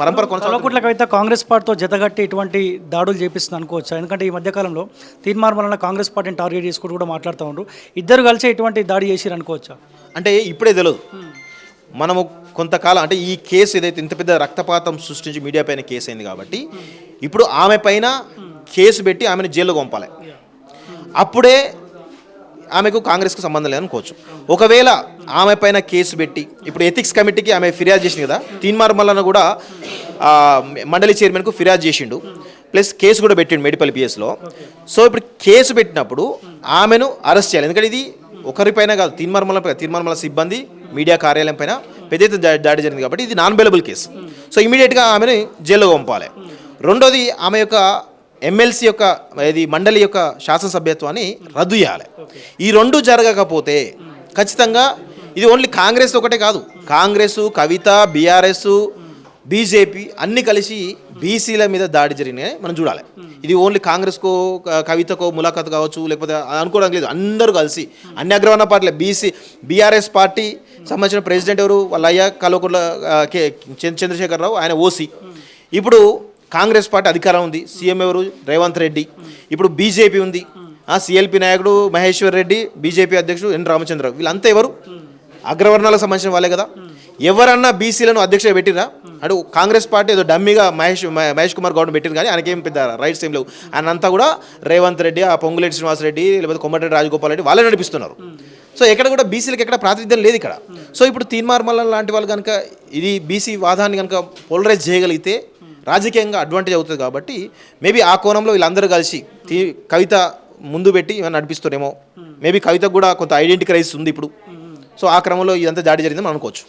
పరంపర కొనసాగుతుంది. కల్వకుంట్ల కవిత కాంగ్రెస్ పార్టీతో జతగట్టి ఇటువంటి దాడులు చేపిస్తుంది అనుకోవచ్చా? ఎందుకంటే ఈ మధ్యకాలంలో తీర్మానం వలన కాంగ్రెస్ పార్టీని టార్గెట్ చేసుకుంటూ కూడా మాట్లాడుతూ ఉండరు. ఇద్దరు కలిసి ఇటువంటి దాడి చేసిరు అనుకోవచ్చా? అంటే ఇప్పుడే తెలియదు. మనము కొంతకాలం అంటే ఈ కేసు ఏదైతే ఇంత పెద్ద రక్తపాతం సృష్టించి మీడియా పైన కేసు అయింది కాబట్టి ఇప్పుడు ఆమె పైన కేసు పెట్టి ఆమెను జైల్లో పంపాలి. అప్పుడే ఆమెకు కాంగ్రెస్కు సంబంధం లేదనుకోవచ్చు. ఒకవేళ ఆమె పైన కేసు పెట్టి ఇప్పుడు ఎథిక్స్ కమిటీకి ఆమె ఫిర్యాదు చేసింది కదా, తీన్మార్మలను కూడా మండలి చైర్మన్కు ఫిర్యాదు చేసిండు, ప్లస్ కేసు కూడా పెట్టిండు మేడిపల్లి పిఎస్లో. సో ఇప్పుడు కేసు పెట్టినప్పుడు ఆమెను అరెస్ట్ చేయాలి. ఎందుకంటే ఇది ఒకరిపైన కాదు, తీన్మార్మల సిబ్బంది మీడియా కార్యాలయం పైన పెద్ద ఎత్తున దాడి జరిగింది కాబట్టి ఇది నాన్ బెయిలబుల్ కేసు. సో ఇమీడియట్గా ఆమెను జైల్లో పంపాలి. రెండోది ఆమె యొక్క ఎమ్మెల్సీ యొక్క ఇది మండలి యొక్క శాసనసభ్యత్వాన్ని రద్దు చేయాలి. ఈ రెండు జరగకపోతే ఖచ్చితంగా ఇది ఓన్లీ కాంగ్రెస్ ఒకటే కాదు, కాంగ్రెస్, కవిత, బీఆర్ఎస్, బీజేపీ అన్నీ కలిసి బీసీల మీద దాడి జరిగినాయి మనం చూడాలి. ఇది ఓన్లీ కాంగ్రెస్కో కవితకో ములాఖత్ కావచ్చు లేకపోతే అనుకోవడం లేదు, అందరూ కలిసి అన్ని అగ్రవర్ణ పార్టీలే. బీఆర్ఎస్ పార్టీ సంబంధించిన ప్రెసిడెంట్ ఎవరు, వాళ్ళ అయ్యా కల్వకుంట్ల చంద్రశేఖరరావు, ఆయన ఓసీ. ఇప్పుడు కాంగ్రెస్ పార్టీ అధికారం ఉంది, సీఎం ఎవరు రేవంత్ రెడ్డి. ఇప్పుడు బీజేపీ ఉంది, సిఎల్పి నాయకుడు మహేశ్వర్ రెడ్డి, బీజేపీ అధ్యక్షుడు ఎన్ రామచంద్రరావు. వీళ్ళంతా ఎవరు అగ్రవర్ణాలకు సంబంధించిన వాళ్ళే కదా. ఎవరన్నా బీసీలను అధ్యక్షుడు పెట్టిరా? అంటే కాంగ్రెస్ పార్టీ ఏదో డమ్మీగా మహేష్ కుమార్ గౌడ్ పెట్టింది కానీ ఆయనకేం పెద్ద రైట్స్ ఏం లేవు. ఆయన అంతా కూడా రేవంత్ రెడ్డి, ఆ పొంగులేటి శ్రీనివాసరెడ్డి లేకపోతే కొమ్మటిరెడ్డి రాజగోపాల్ రెడ్డి వాళ్ళే నడిపిస్తున్నారు. సో ఎక్కడ కూడా బీసీలకు ఎక్కడ ప్రాతినిధ్యం లేదు ఇక్కడ. సో ఇప్పుడు తీన్మార్మల లాంటి వాళ్ళు కనుక ఇది బీసీ వాదాన్ని కనుక పోలరైజ్ చేయగలిగితే రాజకీయంగా అడ్వాంటేజ్ అవుతుంది. కాబట్టి మేబీ ఆ కోణంలో వీళ్ళందరూ కలిసి కవిత ముందు పెట్టి ఏమైనా నడిపిస్తారేమో. మేబీ కవితకు కూడా కొంత ఐడెంటిటీ క్రైసిస్ ఉంది ఇప్పుడు. సో ఆ క్రమంలో ఇదంతా దాడి జరిగిందని మనం అనుకోవచ్చు.